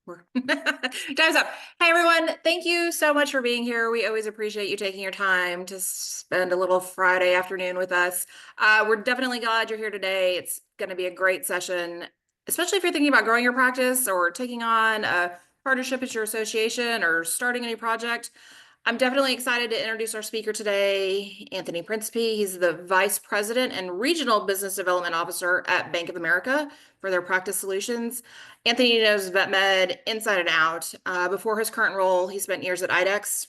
Time's up. Hey everyone, thank you so much for being here. We always appreciate you taking your time to spend a little Friday afternoon with us. We're definitely glad you're here today. It's going to be a great session, especially if you're thinking about growing your practice or taking on a partnership at your association or starting a new project. I'm definitely excited to introduce our speaker today, Anthony Principe. He's the Vice President and Regional Business Development Officer at Bank of America for their practice solutions. Anthony knows VetMed inside and out. Before his current role, he spent years at IDEXX.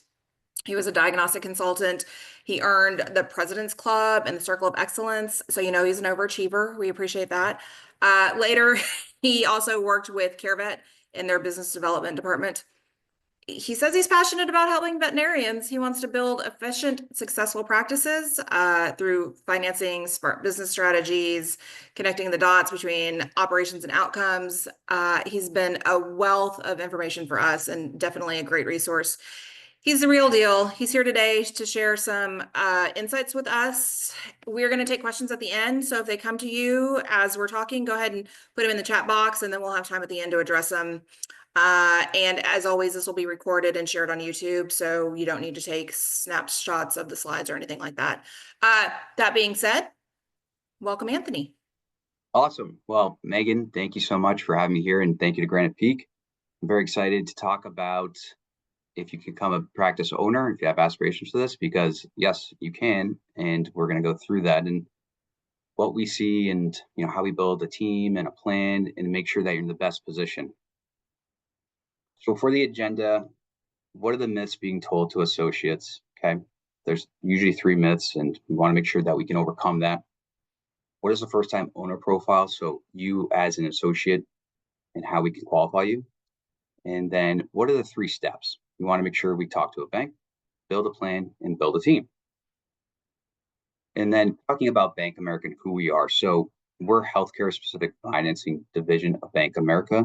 He was a diagnostic consultant. He earned the President's Club and the Circle of Excellence. So, he's an overachiever. We appreciate that. Later, he also worked with CareVet in their business development department. He says he's passionate about helping veterinarians. He wants to build efficient, successful practices through financing, smart business strategies, connecting the dots between operations and outcomes. He's been a wealth of information for us and definitely a great resource. He's the real deal. He's here today to share some insights with us. We're going to take questions at the end. So if they come to you as we're talking, go ahead and put them in the chat box, and then we'll have time at the end to address them. And as always, this will be recorded and shared on YouTube, so you don't need to take snapshots of the slides or anything like that. That being said, welcome, Anthony. Awesome. Well, Megan, thank you so much for having me here, and thank you to Granite Peak. I'm very excited to talk about if you can become a practice owner, if you have aspirations for this, because yes, you can, and we're going to go through that and what we see and how we build a team and a plan and make sure that you're in the best position. So for the agenda, what are the myths being told to associates? Okay, there's usually 3 myths, and we want to make sure that we can overcome that. What is the first-time owner profile? So you as an associate and how we can qualify you. And then what are the 3 steps? We want to make sure we talk to a bank, build a plan, and build a team. And then talking about Bank America and who we are. So we're healthcare specific financing division of Bank America.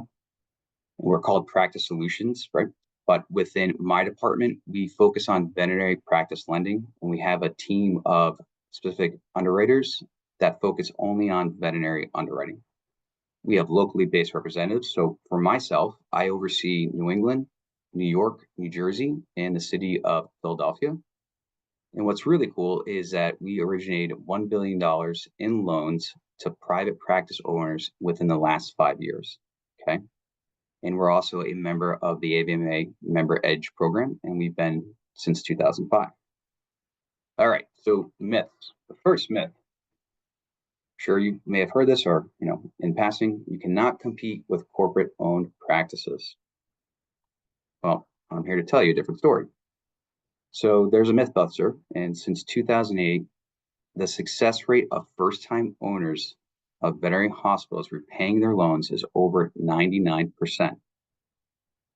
We're called Practice Solutions, right? But within my department, we focus on veterinary practice lending, and we have a team of specific underwriters that focus only on veterinary underwriting. We have locally based representatives. So for myself, I oversee New England, New York, New Jersey, and the city of Philadelphia. And what's really cool is that we originated $1 billion in loans to private practice owners within the last 5 years. Okay. And we're also a member of the AVMA Member Edge program, and we've been since 2005. All right, so myths. The first myth, sure you may have heard this or, in passing, you cannot compete with corporate-owned practices. Well, I'm here to tell you a different story. So there's a mythbuster, and since 2008, the success rate of first-time owners of veterinary hospitals repaying their loans is over 99%.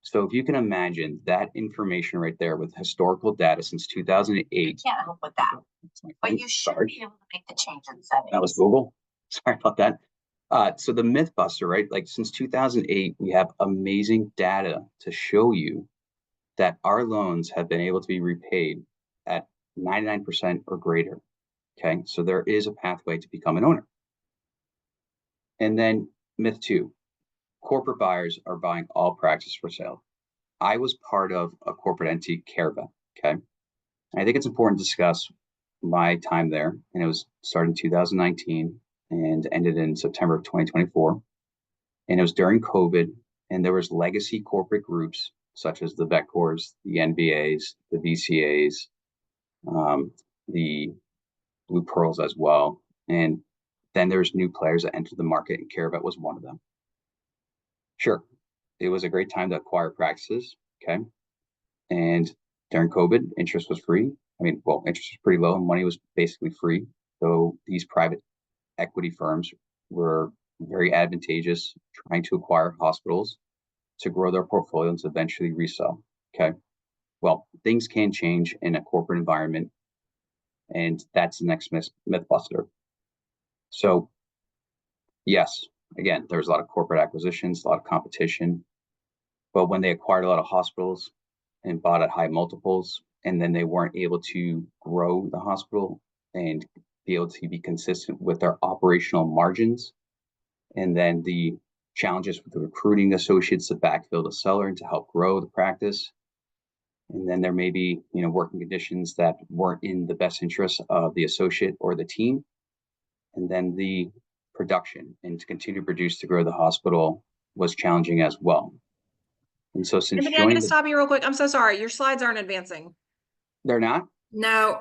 So if you can imagine that information right there with historical data since 2008. I can't help with that, but you should be able to make the change in settings. That was Google. Sorry about that. So the mythbuster, right? Like since 2008, we have amazing data to show you that our loans have been able to be repaid at 99% or greater. Okay, so there is a pathway to become an owner. And then myth 2, corporate buyers are buying all practice for sale. I was part of a corporate entity, CareVet, okay? And I think it's important to discuss my time there, and it was started in 2019 and ended in September of 2024. And it was during COVID, and there was legacy corporate groups such as the VetCors, the NBAs, the VCAs, the Blue Pearls as well. And then there's new players that entered the market, and CareVet was one of them. Sure, it was a great time to acquire practices, okay? And during COVID, interest was free. Interest was pretty low and money was basically free. So these private equity firms were very advantageous trying to acquire hospitals to grow their portfolio and to eventually resell, okay? Well, things can change in a corporate environment, and that's the next mythbuster. So yes, again, there was a lot of corporate acquisitions, a lot of competition, but when they acquired a lot of hospitals and bought at high multiples, and then they weren't able to grow the hospital and be able to be consistent with their operational margins, and then the challenges with the recruiting associates to backfill the seller and to help grow the practice. And then there may be, working conditions that weren't in the best interest of the associate or the team. And then the production and to continue to produce to grow the hospital was challenging as well. And so since I'm going to stop you real quick. I'm so sorry. Your slides aren't advancing. They're not? No.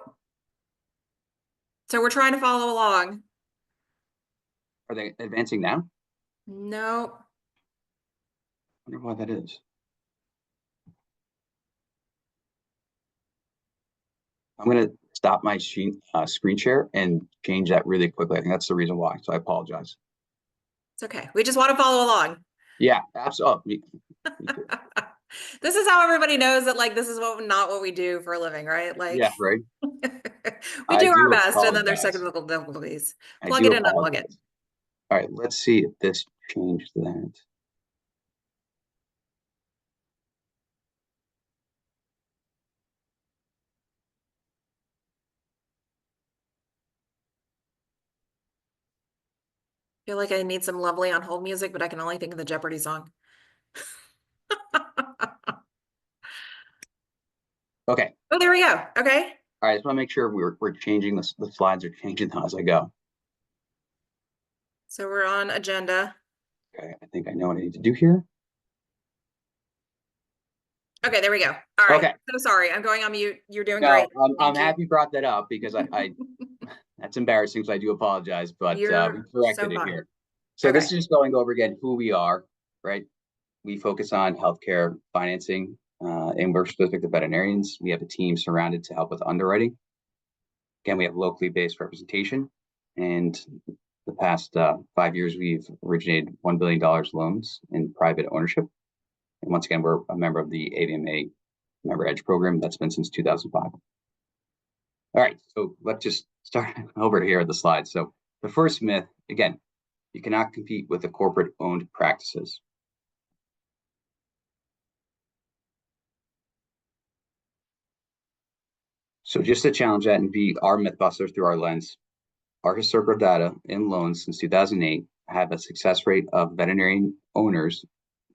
So we're trying to follow along. Are they advancing now? No. I wonder why that is. I'm going to stop my screen share and change that really quickly. I think that's the reason why. So I apologize. It's okay. We just want to follow along. Yeah, absolutely. This is how everybody knows that this is not what we do for a living, right? Yeah, right. We do our best, apologize. and then there's technical difficulties. I Plug do it in, unplug apologize. it. All right, let's see if this changed that. I feel like I need some lovely on hold music, but I can only think of the Jeopardy song. Okay. Oh, there we go. Okay. All right, I just want to make sure we're changing the slides are changing as I go. So we're on agenda. Okay, I think I know what I need to do here. Okay, there we go. All right. Okay. So sorry, I'm going on mute. You're doing No, great. I'm happy you brought that up because I that's embarrassing, so I do apologize, but we You're corrected so it fine. here. So this Okay. is just going over again who we are, right? We focus on healthcare financing, and we're specific to veterinarians. We have a team surrounded to help with underwriting. Again, we have locally based representation, and the past 5 years, we've originated $1 billion loans in private ownership. And once again, we're a member of the AVMA Member Edge program that's been since 2005. All right, so let's just start over here at the slide. So the first myth, again, you cannot compete with the corporate-owned practices. So just to challenge that and be our mythbusters through our lens, our historical data in loans since 2008 have a success rate of veterinarian owners,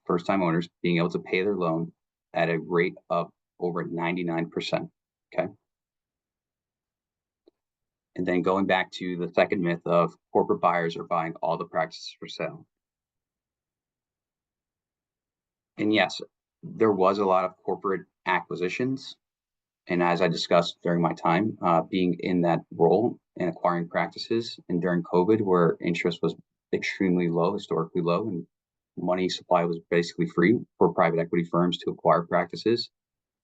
first-time owners, being able to pay their loan at a rate of over 99%, okay? And then going back to the second myth of corporate buyers are buying all the practices for sale. And yes, there was a lot of corporate acquisitions. And as I discussed during my time being in that role and acquiring practices, and during COVID, where interest was extremely low, historically low, and money supply was basically free for private equity firms to acquire practices.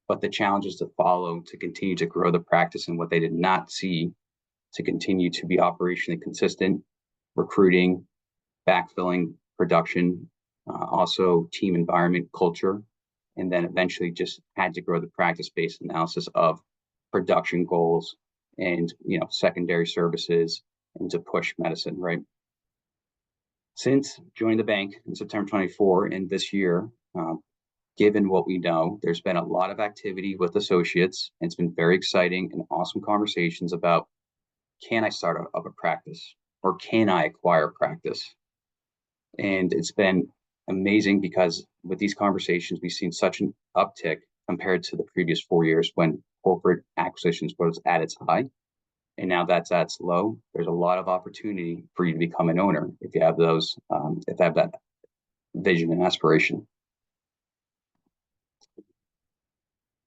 But the challenges to follow to continue to grow the practice and what they did not see to continue to be operationally consistent, recruiting, backfilling, production, also team environment, culture, and then eventually just had to grow the practice-based analysis of production goals and secondary services and to push medicine, right? Since joining the bank in September 24 and this year, given what we know, there's been a lot of activity with associates. And it's been very exciting and awesome conversations about, can I start up a practice or can I acquire practice? And it's been amazing because with these conversations, we've seen such an uptick compared to the previous 4 years when corporate acquisitions was at its high. And now that's at its low. There's a lot of opportunity for you to become an owner if you have those, if you have that vision and aspiration.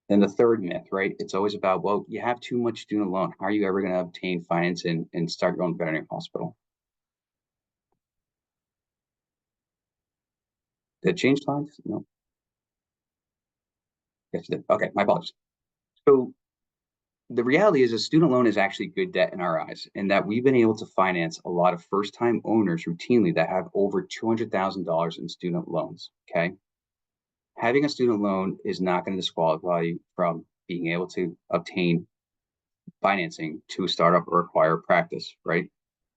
Then the third myth, right? It's always about, well, you have too much student loan. How are you ever going to obtain finance and start your own veterinary hospital? Did it change slides? No. Yes, it did. Okay, my apologies. So the reality is a student loan is actually good debt in our eyes, and that we've been able to finance a lot of first-time owners routinely that have over $200,000 in student loans, okay? Having a student loan is not going to disqualify you from being able to obtain financing to start up or acquire practice, right?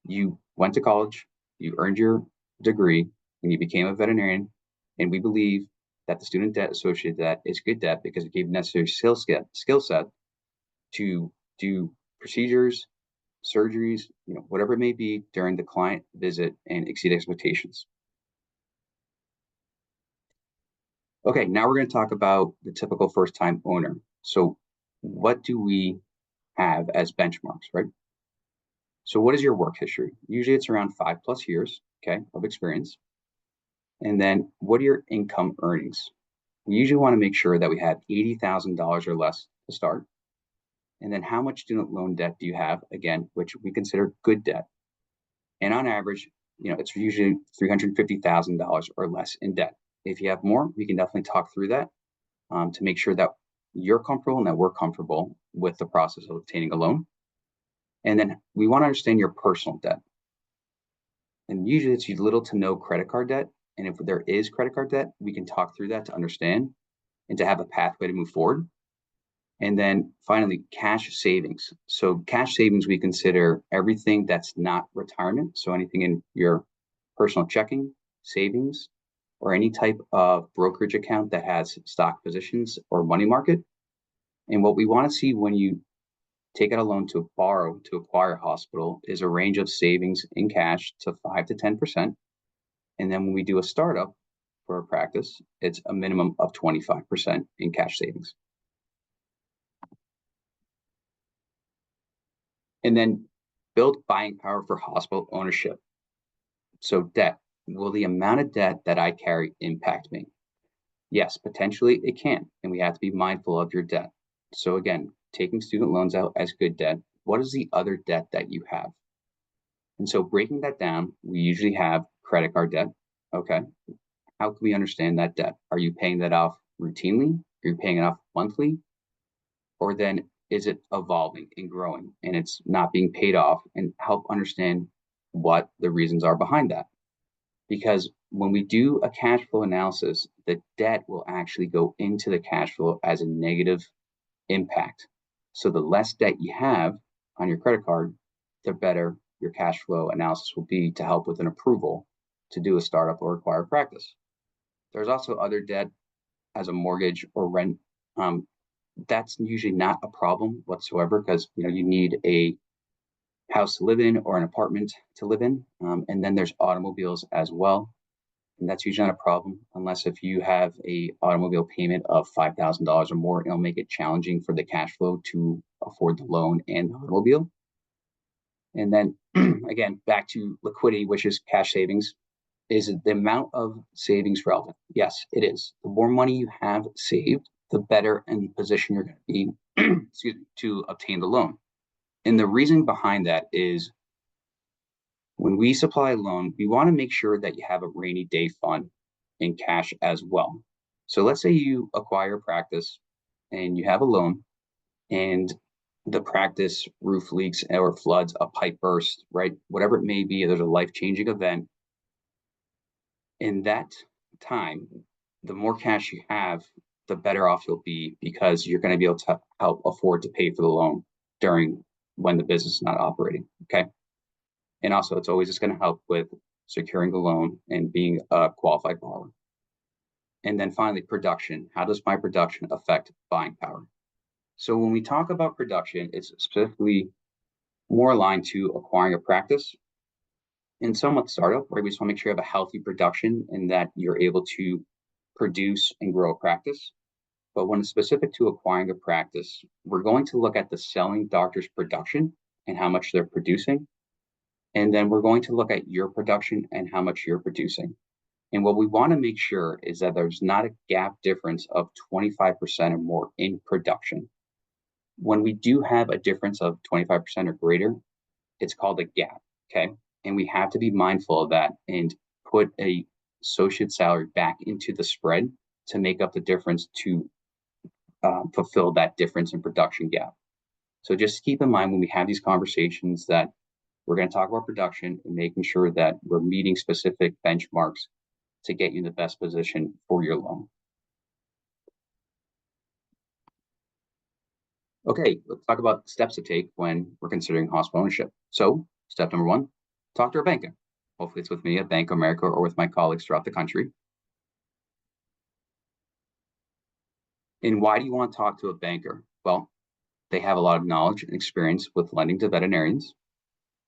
You went to college, you earned your degree, and you became a veterinarian, and we believe that the student debt associated with that is good debt because it gave you necessary skill set to do procedures, surgeries, whatever it may be during the client visit and exceed expectations. Okay, now we're going to talk about the typical first-time owner. So what do we have as benchmarks, right? So what is your work history? Usually it's around 5+ years, okay, of experience. And then what are your income earnings? We usually want to make sure that we have $80,000 or less to start. And then how much student loan debt do you have? Again, which we consider good debt. And on average, it's usually $350,000 or less in debt. If you have more, we can definitely talk through that to make sure that you're comfortable and that we're comfortable with the process of obtaining a loan. And then we want to understand your personal debt. And usually it's little to no credit card debt. And if there is credit card debt, we can talk through that to understand and to have a pathway to move forward. And then finally, cash savings. So cash savings, we consider everything that's not retirement. So anything in your personal checking, savings, or any type of brokerage account that has stock positions or money market. And what we want to see when you take out a loan to borrow to acquire a hospital is a range of savings in cash to 5 to 10%. And then when we do a startup for a practice, it's a minimum of 25% in cash savings. And then build buying power for hospital ownership. So debt, will the amount of debt that I carry impact me? Yes, potentially it can, and we have to be mindful of your debt. So again, taking student loans out as good debt, what is the other debt that you have? And so breaking that down, we usually have credit card debt. Okay, how can we understand that debt? Are you paying that off routinely? Are you paying it off monthly? Or then is it evolving and growing and it's not being paid off, and help understand what the reasons are behind that? Because when we do a cash flow analysis, the debt will actually go into the cash flow as a negative impact. So the less debt you have on your credit card, the better your cash flow analysis will be to help with an approval to do a startup or acquire practice. There's also other debt as a mortgage or rent. That's usually not a problem whatsoever because you need a house to live in or an apartment to live in. And then there's automobiles as well. And that's usually not a problem unless if you have a automobile payment of $5,000 or more, it'll make it challenging for the cash flow to afford the loan and the automobile. And then again, back to liquidity, which is cash savings. Is the amount of savings relevant? Yes, it is. The more money you have saved, the better in position you're going to be excuse me, to obtain the loan. And the reason behind that is when we supply a loan, we want to make sure that you have a rainy day fund in cash as well. So let's say you acquire a practice and you have a loan and the practice roof leaks or floods, a pipe burst, right? Whatever it may be, there's a life-changing event. In that time, the more cash you have, the better off you'll be because you're going to be able to help afford to pay for the loan during when the business is not operating. Okay. And also, it's always just going to help with securing the loan and being a qualified borrower. And then finally, production. How does my production affect buying power? So when we talk about production, it's specifically more aligned to acquiring a practice and somewhat startup, right? We just want to make sure you have a healthy production and that you're able to produce and grow a practice. But when it's specific to acquiring a practice, we're going to look at the selling doctor's production and how much they're producing. And then we're going to look at your production and how much you're producing. And what we want to make sure is that there's not a gap difference of 25% or more in production. When we do have a difference of 25% or greater, it's called a gap, okay? And we have to be mindful of that and put a associate salary back into the spread to make up the difference to fulfill that difference in production gap. So just keep in mind when we have these conversations that we're going to talk about production and making sure that we're meeting specific benchmarks to get you in the best position for your loan. Okay, let's talk about steps to take when we're considering hospital ownership. So step number one, talk to a banker. Hopefully it's with me at Bank of America or with my colleagues throughout the country. And why do you want to talk to a banker? Well, they have a lot of knowledge and experience with lending to veterinarians.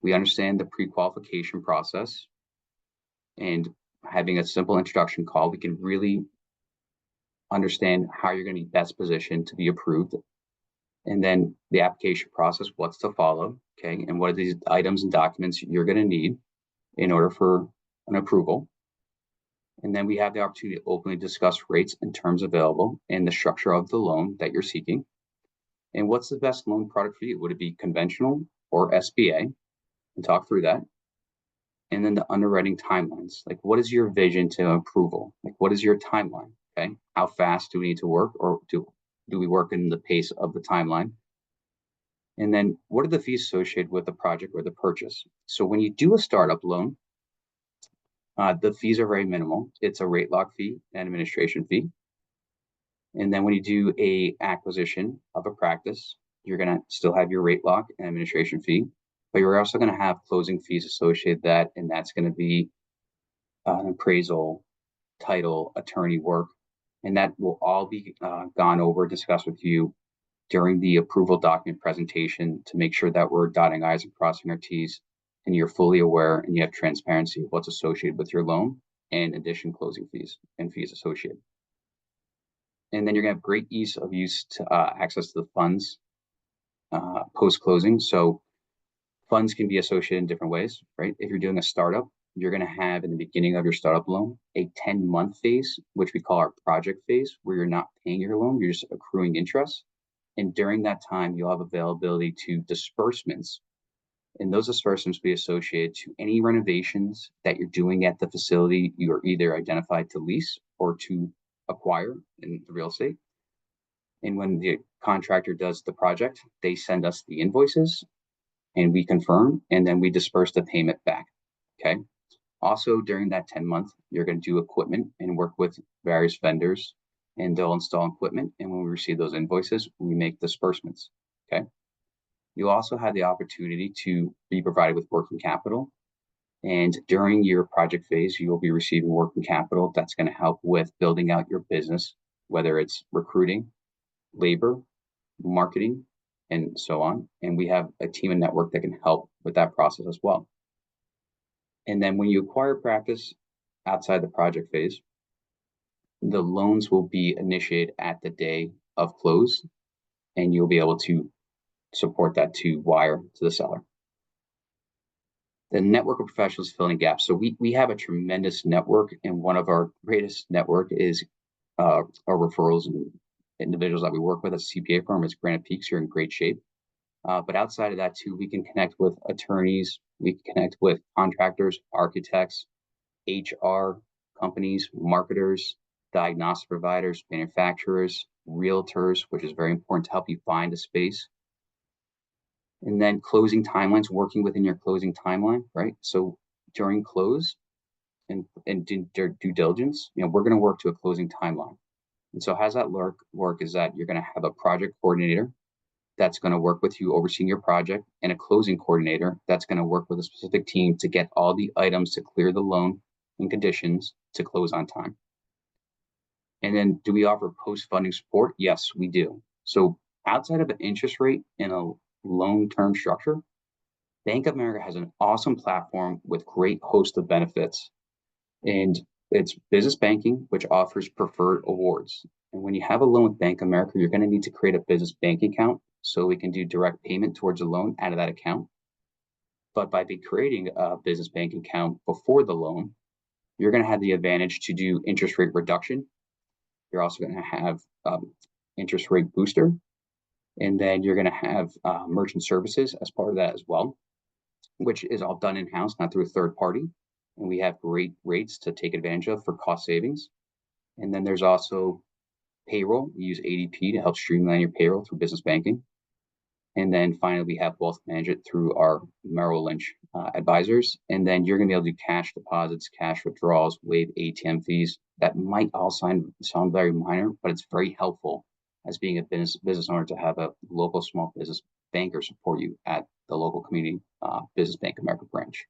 We understand the pre-qualification process, and having a simple introduction call, we can really understand how you're going to be best positioned to be approved, and then the application process, what's to follow, okay, and what are these items and documents you're going to need in order for an approval. And then we have the opportunity to openly discuss rates and terms available and the structure of the loan that you're seeking. And what's the best loan product for you? Would it be conventional or SBA? And talk through that. And then the underwriting timelines. Like, what is your vision to approval? Like, what is your timeline? Okay. How fast do we need to work, or do we work in the pace of the timeline? And then what are the fees associated with the project or the purchase? So when you do a startup loan, the fees are very minimal. It's a rate lock fee and administration fee. And then when you do a acquisition of a practice, you're going to still have your rate lock and administration fee, but you're also going to have closing fees associated with that. And that's going to be appraisal, title, attorney work. And that will all be gone over, discussed with you during the approval document presentation to make sure that we're dotting I's and crossing our T's, and you're fully aware and you have transparency of what's associated with your loan, and addition closing fees and fees associated. And then you're going to have great ease of use to access to the funds post-closing. So funds can be associated in different ways, right? If you're doing a startup, you're going to have in the beginning of your startup loan a 10-month phase, which we call our project phase, where you're not paying your loan, you're just accruing interest. And during that time, you'll have availability to disbursements. And those disbursements will be associated to any renovations that you're doing at the facility you're either identified to lease or to acquire in the real estate. And when the contractor does the project, they send us the invoices and we confirm, and then we disperse the payment back. Okay. Also, during that 10-month, you're going to do equipment and work with various vendors, and they'll install equipment. And when we receive those invoices, we make disbursements. Okay. You also have the opportunity to be provided with working capital. And during your project phase, you will be receiving working capital that's going to help with building out your business, whether it's recruiting, labor, marketing, and so on. And we have a team and network that can help with that process as well. And then when you acquire practice outside the project phase, the loans will be initiated at the day of close, and you'll be able to support that to wire to the seller. The network of professionals filling gaps. So we have a tremendous network, and one of our greatest network is our referrals and individuals that we work with. As a CPA firm, it's Granite Peaks. You're in great shape. But outside of that too, we can connect with attorneys, we can connect with contractors, architects, HR companies, marketers, diagnostic providers, manufacturers, realtors, which is very important to help you find a space. And then closing timelines, working within your closing timeline, right? So during close and due diligence, we're going to work to a closing timeline. And so how's that work is that you're going to have a project coordinator that's going to work with you overseeing your project, and a closing coordinator that's going to work with a specific team to get all the items to clear the loan and conditions to close on time. And then do we offer post-funding support? Yes, we do. So outside of an interest rate and a long-term structure, Bank of America has an awesome platform with great host of benefits. And it's business banking, which offers preferred awards. And when you have a loan with Bank of America, you're going to need to create a business banking account so we can do direct payment towards a loan out of that account. But by creating a business banking account before the loan, you're going to have the advantage to do interest rate reduction. You're also going to have interest rate booster. And then you're going to have merchant services as part of that as well, which is all done in-house, not through a third party. And we have great rates to take advantage of for cost savings. And then there's also payroll. We use ADP to help streamline your payroll through business banking. And then finally, we have wealth management through our Merrill Lynch advisors. And then you're going to be able to do cash deposits, cash withdrawals, waive ATM fees. That might all sound very minor, but it's very helpful as being a business owner to have a local small business banker support you at the local community business Bank of America branch.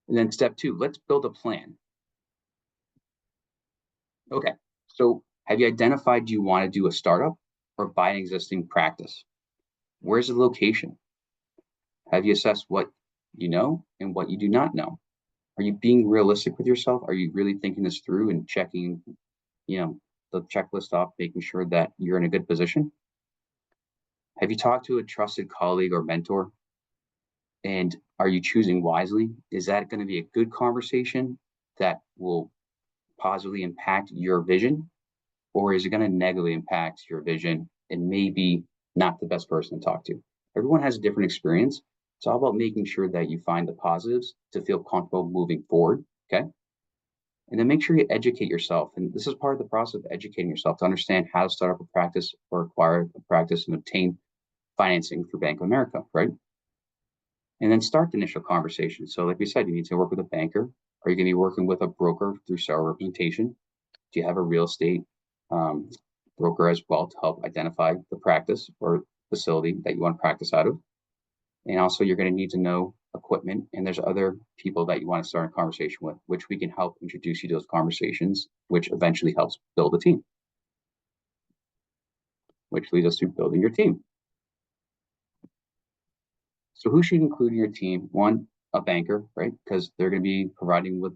And then step 2, let's build a plan. Okay, so have you identified, do you want to do a startup or buy an existing practice? Where's the location? Have you assessed what you know and what you do not know? Are you being realistic with yourself? Are you really thinking this through and checking the checklist off, making sure that you're in a good position? Have you talked to a trusted colleague or mentor? And are you choosing wisely? Is that going to be a good conversation that will positively impact your vision? Or is it going to negatively impact your vision and maybe not the best person to talk to? Everyone has a different experience. It's all about making sure that you find the positives to feel comfortable moving forward. Okay. And then make sure you educate yourself. And this is part of the process of educating yourself to understand how to start up a practice or acquire a practice and obtain financing through Bank of America, right? And then start the initial conversation. So like we said, you need to work with a banker. Are you going to be working with a broker through seller representation? Do you have a real estate broker as well to help identify the practice or facility that you want to practice out of? And also you're going to need to know equipment, and there's other people that you want to start a conversation with, which we can help introduce you to those conversations, which eventually helps build a team, which leads us to building your team. So who should include in your team? One, a banker, right? Because they're going to be providing with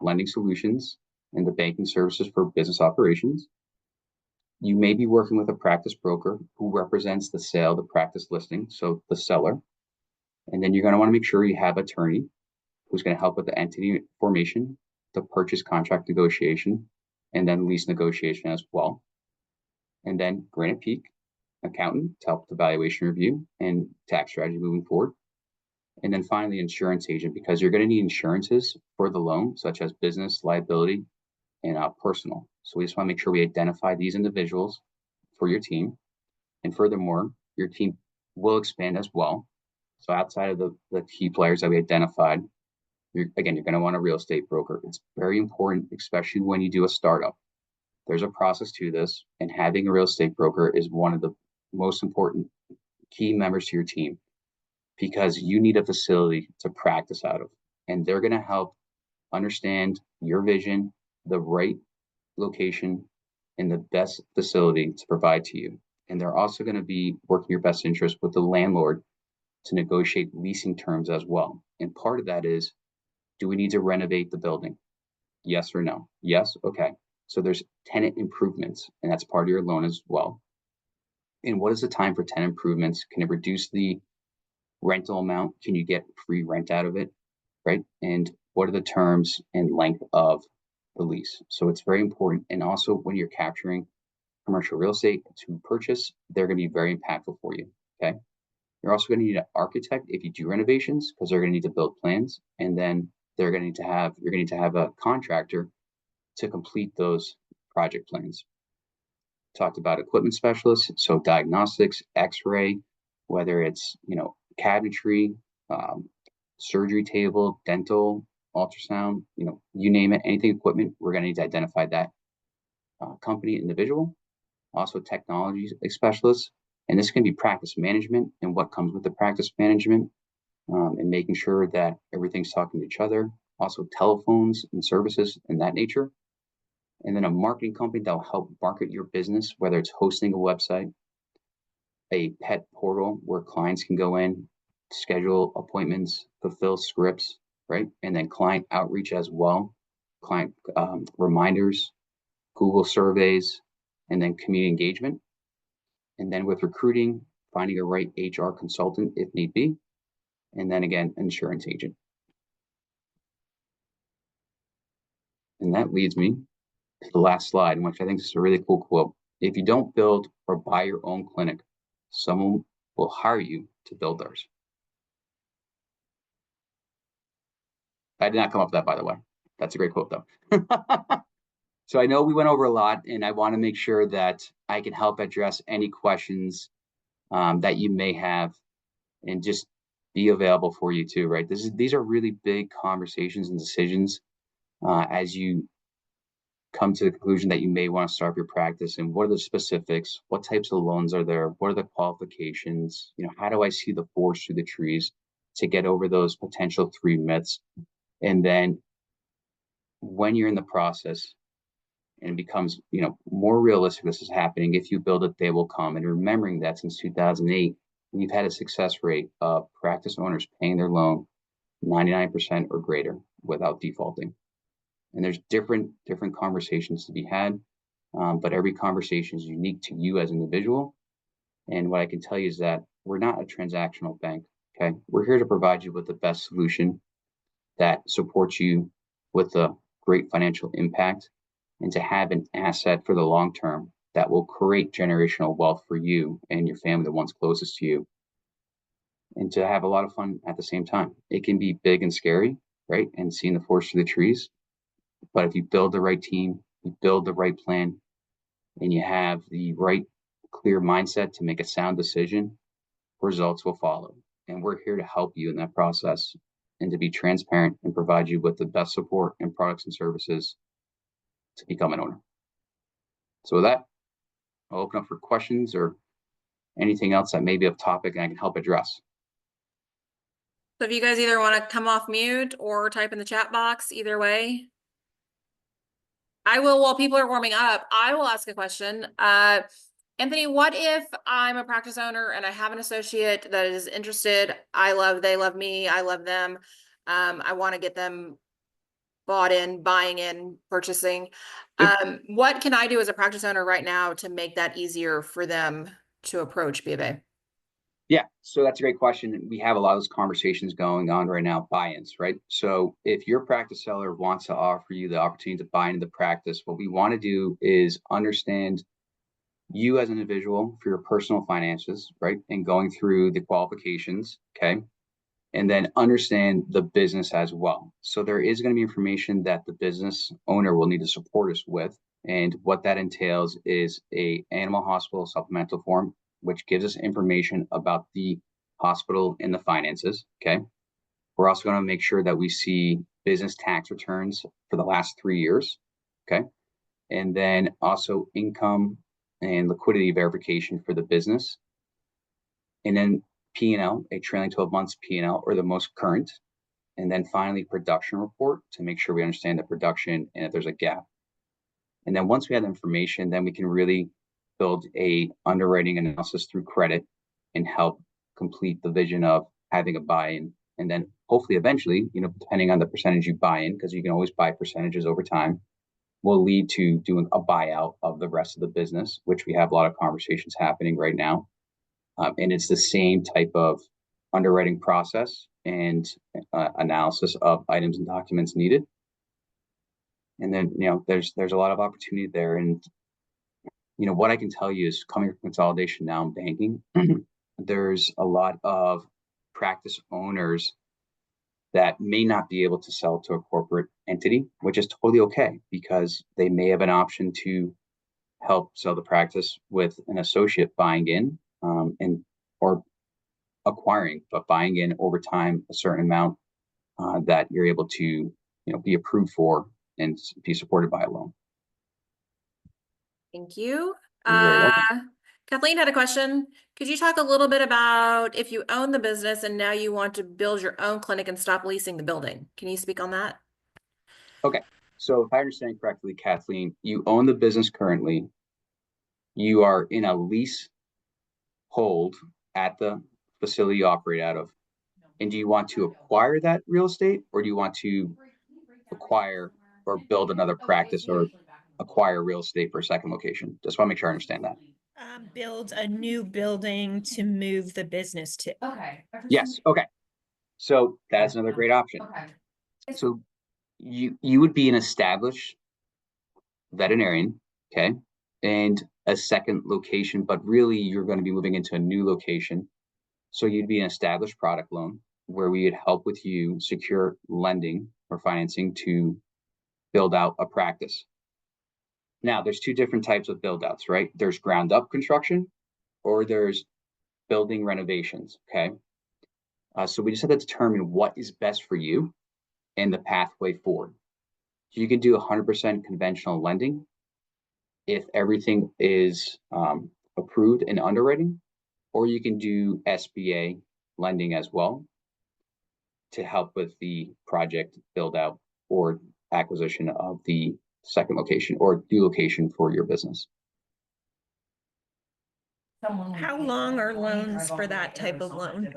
lending solutions and the banking services for business operations. You may be working with a practice broker who represents the sale, the practice listing, so the seller. And then you're going to want to make sure you have an attorney who's going to help with the entity formation, the purchase contract negotiation, and then lease negotiation as well. And then Granite Peak accountant to help with the valuation review and tax strategy moving forward. And then finally, insurance agent, because you're going to need insurances for the loan, such as business, liability, and personal. So we just want to make sure we identify these individuals for your team. And furthermore, your team will expand as well. So outside of the key players that we identified, you're going to want a real estate broker. It's very important, especially when you do a startup. There's a process to this, and having a real estate broker is one of the most important key members to your team, because you need a facility to practice out of, and they're going to help understand your vision, the right location, and the best facility to provide to you. And they're also going to be working your best interest with the landlord to negotiate leasing terms as well. And part of that is, do we need to renovate the building? Yes or no? Yes. Okay. So there's tenant improvements, and that's part of your loan as well. And what is the time for tenant improvements? Can it reduce the rental amount? Can you get free rent out of it? Right? And what are the terms and length of the lease? So it's very important. And also when you're capturing commercial real estate to purchase, they're going to be very impactful for you. Okay. You're also going to need an architect if you do renovations, because they're going to need to build plans. And then you're going to need to have a contractor to complete those project plans. Talked about equipment specialists, so diagnostics, x-ray, whether it's, cabinetry, surgery table, dental, ultrasound, you name it, anything equipment, we're going to need to identify that company individual. Also technology specialists, and this can be practice management and what comes with the practice management, and making sure that everything's talking to each other. Also telephones and services in that nature. And then a marketing company that will help market your business, whether it's hosting a website, a pet portal where clients can go in, schedule appointments, fulfill scripts, right? And then client outreach as well, client reminders, Google surveys, and then community engagement. And then with recruiting, finding a right HR consultant if need be. And then again, insurance agent. And that leads me to the last slide, which I think is a really cool quote. If you don't build or buy your own clinic, someone will hire you to build theirs. I did not come up with that, by the way. That's a great quote, though. So I know we went over a lot, and I want to make sure that I can help address any questions that you may have, and just be available for you too, right? These are really big conversations and decisions as you come to the conclusion that you may want to start your practice, and what are the specifics, what types of loans are there, what are the qualifications, how do I see the forest through the trees to get over those potential 3 myths. And then when you're in the process and it becomes more realistic, this is happening, if you build it, they will come. And remembering that since 2008 we've had a success rate of practice owners paying their loan 99% or greater without defaulting. And there's different conversations to be had. but every conversation is unique to you as an individual. And what I can tell you is that we're not a transactional bank. Okay, we're here to provide you with the best solution that supports you with a great financial impact and to have an asset for the long term that will create generational wealth for you and your family, the ones closest to you, and to have a lot of fun at the same time. It can be big and scary, right? And seeing the forest through the trees. But if you build the right team, you build the right plan, and you have the right clear mindset to make a sound decision, results will follow. And we're here to help you in that process and to be transparent and provide you with the best support and products and services to become an owner. So with that, I'll open up for questions or anything else that may be of topic and I can help address. So if you guys either want to come off mute or type in the chat box, either way. I will, while people are warming up, I will ask a question. Anthony, what if I'm a practice owner and I have an associate that is interested? They love me, I love them. I want to get them bought in, buying in, purchasing. What can I do as a practice owner right now to make that easier for them to approach B of A? Yeah, so that's a great question. We have a lot of those conversations going on right now, buy-ins, right? So if your practice seller wants to offer you the opportunity to buy into the practice, what we want to do is understand you as an individual for your personal finances, right? And going through the qualifications, okay? And then understand the business as well. So there is going to be information that the business owner will need to support us with. And what that entails is a animal hospital supplemental form, which gives us information about the hospital and the finances, okay? We're also going to make sure that we see business tax returns for the last 3 years, okay? And then also income and liquidity verification for the business. And then P&L, a trailing 12 months P&L or the most current. And then finally, production report to make sure we understand the production and if there's a gap. And then once we have the information, then we can really build a underwriting analysis through credit and help complete the vision of having a buy-in. And then hopefully eventually, depending on the percentage you buy in, because you can always buy percentages over time, will lead to doing a buyout of the rest of the business, which we have a lot of conversations happening right now. And it's the same type of underwriting process and analysis of items and documents needed. And then, there's a lot of opportunity there. And, what I can tell you is coming from consolidation now in banking, there's a lot of practice owners that may not be able to sell to a corporate entity, which is totally okay because they may have an option to help sell the practice with an associate buying in or acquiring, but buying in over time a certain amount that you're able to be approved for and be supported by a loan. Thank you. You're very welcome. Kathleen had a question. Could you talk a little bit about if you own the business and now you want to build your own clinic and stop leasing the building? Can you speak on that? Okay. So if I understand correctly, Kathleen, you own the business currently. You are in a lease hold at the facility you operate out of. And do you want to acquire that real estate or do you want to acquire or build another practice or acquire real estate for a second location? Just want to make sure I understand that. Build a new building to move the business to. Okay. Yes. Okay. So that's another great option. Okay. So you would be an established veterinarian, okay, and a second location, but really you're going to be moving into a new location. So you'd be an established product loan where we would help with you secure lending or financing to build out a practice. Now, there's two different types of build outs, right? There's ground up construction or there's building renovations, okay? So we just have to determine what is best for you and the pathway forward. You can do 100% conventional lending if everything is approved in underwriting, or you can do SBA lending as well to help with the project build out or acquisition of the second location or new location for your business. How long are loans for that type of loan?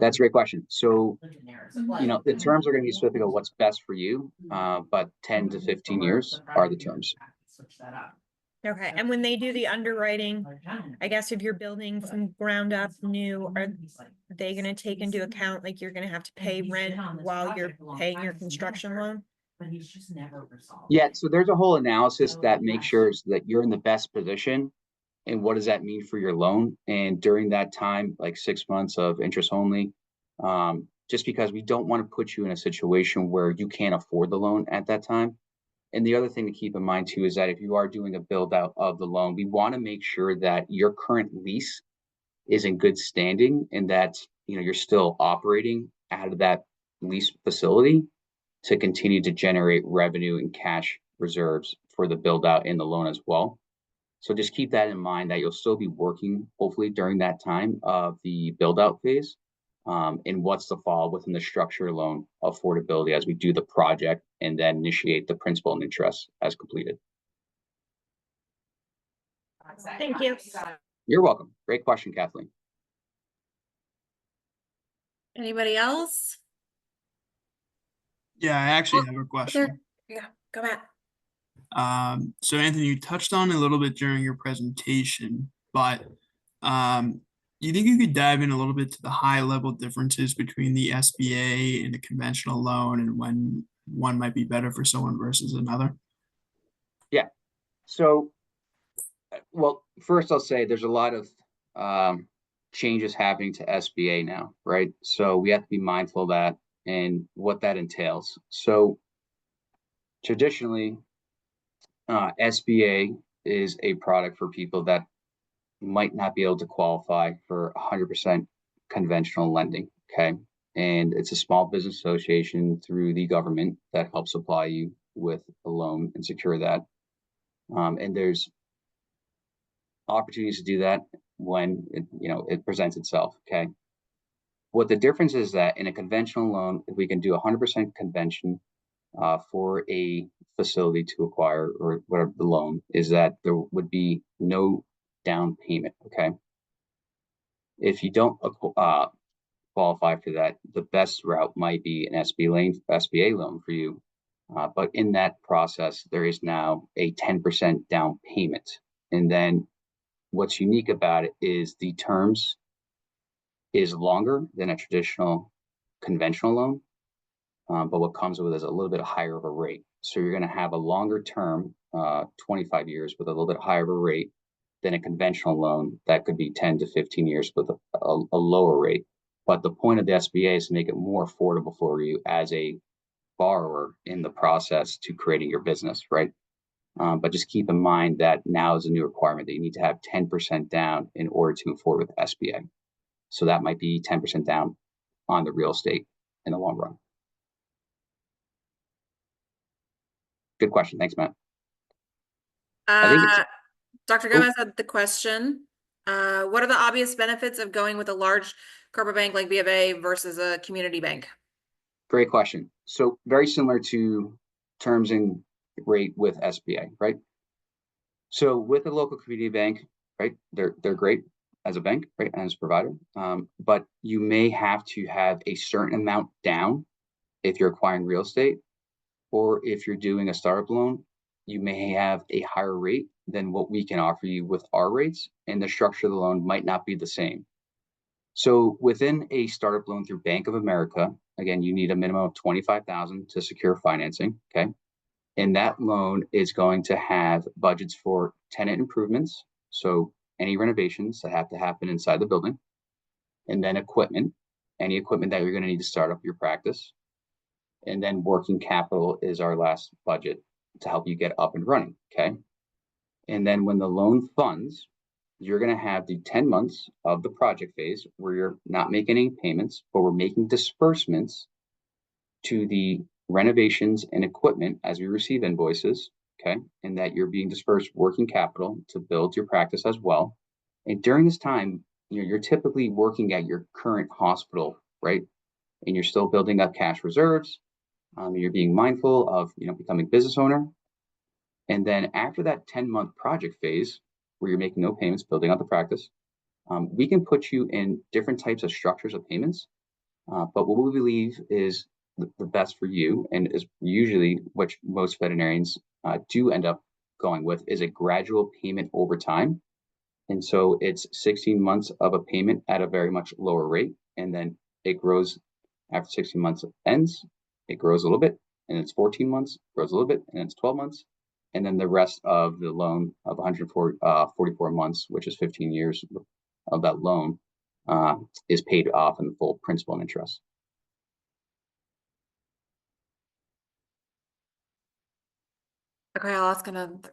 That's a great question. So, the terms are going to be specific of what's best for you, but 10 to 15 years are the terms. Okay, and when they do the underwriting, I guess if you're building from ground up new, are they gonna take into account, like, you're gonna have to pay rent while you're paying your construction loan? Yeah, so there's a whole analysis that makes sure that you're in the best position. And what does that mean for your loan? And during that time, like 6 months of interest only, just because we don't want to put you in a situation where you can't afford the loan at that time. And the other thing to keep in mind too is that if you are doing a build out of the loan, we want to make sure that your current lease is in good standing and that you're still operating out of that lease facility to continue to generate revenue and cash reserves for the build out in the loan as well. So just keep that in mind that you'll still be working hopefully during that time of the build out phase. And what's the fall within the structure loan affordability as we do the project and then initiate the principal and interest as completed. Thank you. You're welcome. Great question, Kathleen. Anybody else? Yeah, I actually Oh, have a There, question. yeah, go back. So Anthony, you touched on it a little bit during your presentation, but do you think you could dive in a little bit to the high level differences between the SBA and the conventional loan and when one might be better for someone versus another? Yeah. So, well, first I'll say there's a lot of changes happening to SBA now, right? So we have to be mindful of that and what that entails. So traditionally, SBA is a product for people that might not be able to qualify for 100% conventional lending. Okay. And it's a small business association through the government that helps supply you with a loan and secure that. And there's opportunities to do that when it presents itself. Okay. What the difference is that in a conventional loan, if we can do 100% convention for a facility to acquire or whatever the loan is, that there would be no down payment. Okay. If you don't qualify for that, the best route might be an SBA loan for you. But in that process, there is now a 10% down payment. And then what's unique about it is the terms is longer than a traditional conventional loan. But what comes with it is a little bit higher of a rate. So you're going to have a longer term, 25 years with a little bit higher of a rate than a conventional loan that could be 10 to 15 years with a lower rate. But the point of the SBA is to make it more affordable for you as a borrower in the process to creating your business, right? But just keep in mind that now is a new requirement that you need to have 10% down in order to move forward with SBA. So that might be 10% down on the real estate in the long run. Good question. Thanks, Matt. I think it's Dr. Gomez had the question. What are the obvious benefits of going with a large corporate bank like B of A versus a community bank? great question. So very similar to terms and rate with SBA, right? So with a local community bank, right, they're great as a bank, right, as a provider. But you may have to have a certain amount down if you're acquiring real estate, or if you're doing a startup loan, you may have a higher rate than what we can offer you with our rates, and the structure of the loan might not be the same. So within a startup loan through Bank of America, again, you need a minimum of $25,000 to secure financing. Okay. And that loan is going to have budgets for tenant improvements. So any renovations that have to happen inside the building, and then equipment, any equipment that you're going to need to start up your practice. And then working capital is our last budget to help you get up and running. Okay. And then when the loan funds, you're going to have the 10 months of the project phase where you're not making any payments, but we're making disbursements to the renovations and equipment as we receive invoices. Okay. And that you're being dispersed working capital to build your practice as well. And during this time, you're typically working at your current hospital, right? And you're still building up cash reserves. You're being mindful of, becoming business owner. And then after that 10-month project phase, where you're making no payments, building out the practice, we can put you in different types of structures of payments. But what we believe is the best for you, and is usually what most veterinarians do end up going with is a gradual payment over time. And so it's 16 months of a payment at a very much lower rate. And then it grows after 16 months ends, it grows a little bit, and it's 14 months, grows a little bit, and it's 12 months. And then the rest of the loan of 144 months, which is 15 years of that loan, is paid off in full principal and interest. Okay, I'll ask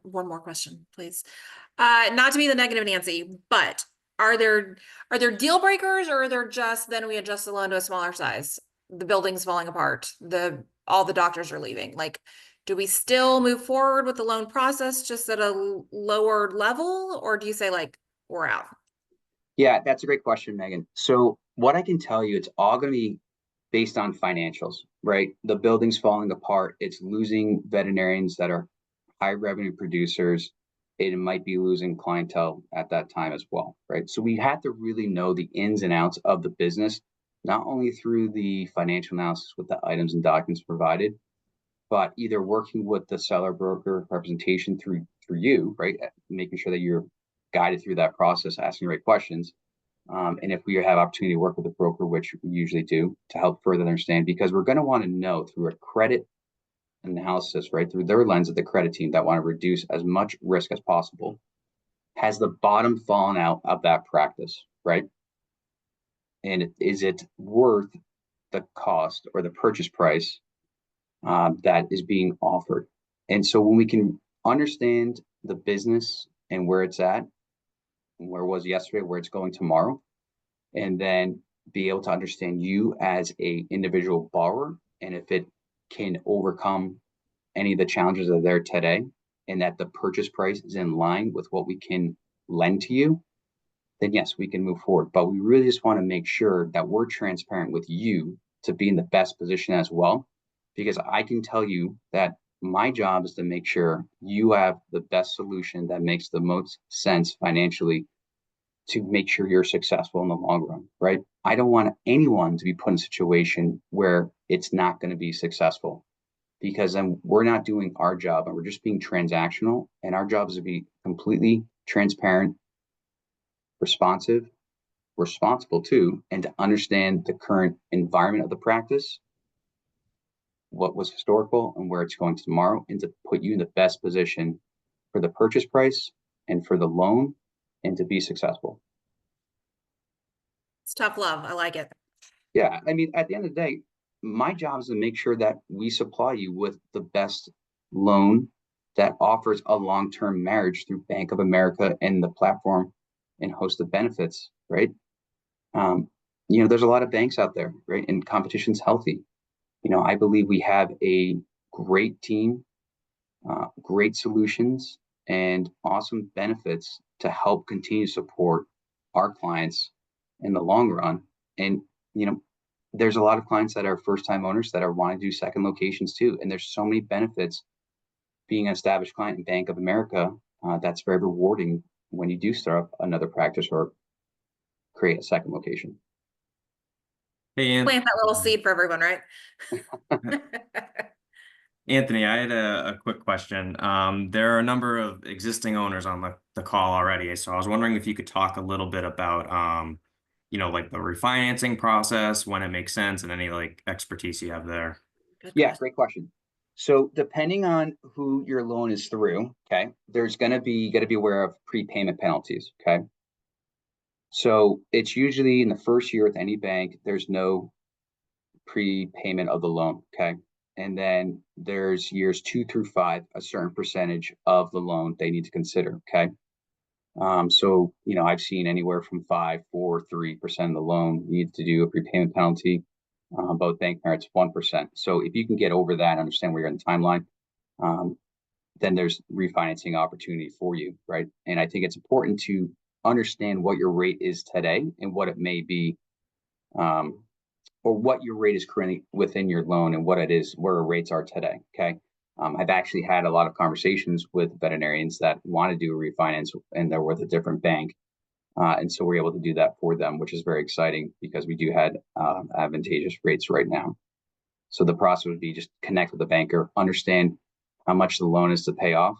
one more question, please. Not to be the negative Nancy, but are there deal breakers, or are there just then we adjust the loan to a smaller size? The building's falling apart. All the doctors are leaving. Like, do we still move forward with the loan process just at a lower level, or do you say like we're out? Yeah, that's a great question, Megan. So what I can tell you, it's all going to be based on financials, right? The building's falling apart. It's losing veterinarians that are high revenue producers. It might be losing clientele at that time as well, right? So we have to really know the ins and outs of the business, not only through the financial analysis with the items and documents provided, but either working with the seller broker representation through you, right? Making sure that you're guided through that process, asking the right questions. And if we have opportunity to work with a broker, which we usually do, to help further understand, because we're going to want to know through a credit analysis, right, through their lens of the credit team that want to reduce as much risk as possible, has the bottom fallen out of that practice, right? And is it worth the cost or the purchase price that is being offered? And so when we can understand the business and where it's at, and where it was yesterday, where it's going tomorrow, and then be able to understand you as a individual borrower, and if it can overcome any of the challenges that are there today, and that the purchase price is in line with what we can lend to you, then yes, we can move forward. But we really just want to make sure that we're transparent with you to be in the best position as well, because I can tell you that my job is to make sure you have the best solution that makes the most sense financially to make sure you're successful in the long run, right? I don't want anyone to be put in a situation where it's not going to be successful, because then we're not doing our job and we're just being transactional. And our job is to be completely transparent, responsive, responsible too, and to understand the current environment of the practice, what was historical and where it's going tomorrow, and to put you in the best position for the purchase price and for the loan, and to be successful. It's tough love. I like it. Yeah, I mean, at the end of the day, my job is to make sure that we supply you with the best loan that offers a long-term marriage through Bank of America and the platform and host of benefits, right? There's a lot of banks out there, right? And competition's healthy. I believe we have a great team, great solutions, and awesome benefits to help continue to support our clients in the long run. And, there's a lot of clients that are first-time owners that are wanting to do second locations too. And there's so many benefits being an established client in Bank of America. That's very rewarding when you do start up another practice or create a second location. Hey, Plant that little seed for everyone, right? Anthony, I had a quick question. There are a number of existing owners on the call already, so I was wondering if you could talk a little bit about, like the refinancing process, when it makes sense, and any like expertise you have there. Yeah, great question. So depending on who your loan is through, okay, there's got to be aware of prepayment penalties, okay? So it's usually in the first year with any bank, there's no prepayment of the loan, okay? And then there's years 2 through 5, a certain percentage of the loan they need to consider, okay? So, I've seen anywhere from 5, 4, 3% of the loan needs to do a prepayment penalty. Both bank merits 1%. So if you can get over that, understand where you're in the timeline, then there's refinancing opportunity for you, right? And I think it's important to understand what your rate is today and what it may be, or what your rate is currently within your loan and what it is, where our rates are today, okay? I've actually had a lot of conversations with veterinarians that want to do a refinance and they're with a different bank. And so we're able to do that for them, which is very exciting because we do have advantageous rates right now. So the process would be just connect with the banker, understand how much the loan is to pay off,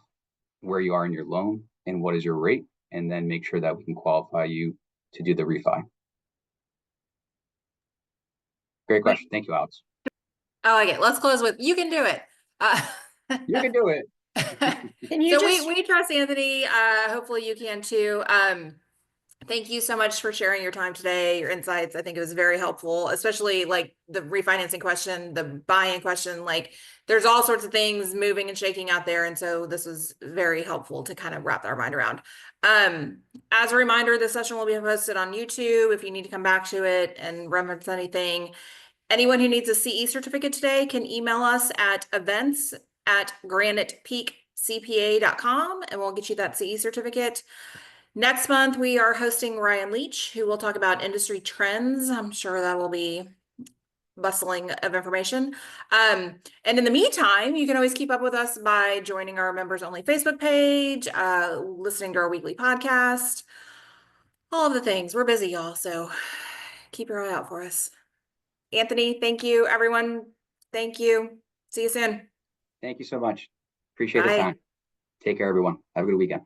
where you are in your loan and what is your rate, and then make sure that we can qualify you to do the refi. Great question. Thank you, Alex. I like it. Let's close with, you can do it. You can do it. Can you So just, we trust Anthony. Hopefully you can too. Thank you so much for sharing your time today, your insights. I think it was very helpful, especially like the refinancing question, the buy-in question. Like there's all sorts of things moving and shaking out there. And so this was very helpful to kind of wrap our mind around. As a reminder, this session will be posted on YouTube if you need to come back to it and reference anything. Anyone who needs a CE certificate today can email us at events@granitepeakcpa.com and we'll get you that CE certificate. Next month, we are hosting Ryan Leach, who will talk about industry trends. I'm sure that will be bustling of information. And in the meantime, you can always keep up with us by joining our members only Facebook page, listening to our weekly podcast, all of the things. We're busy, y'all, so keep your eye out for us. Anthony, thank you. Everyone, thank you. See you soon. Thank you so much. Appreciate the Bye. time. Take care, everyone. Have a good weekend.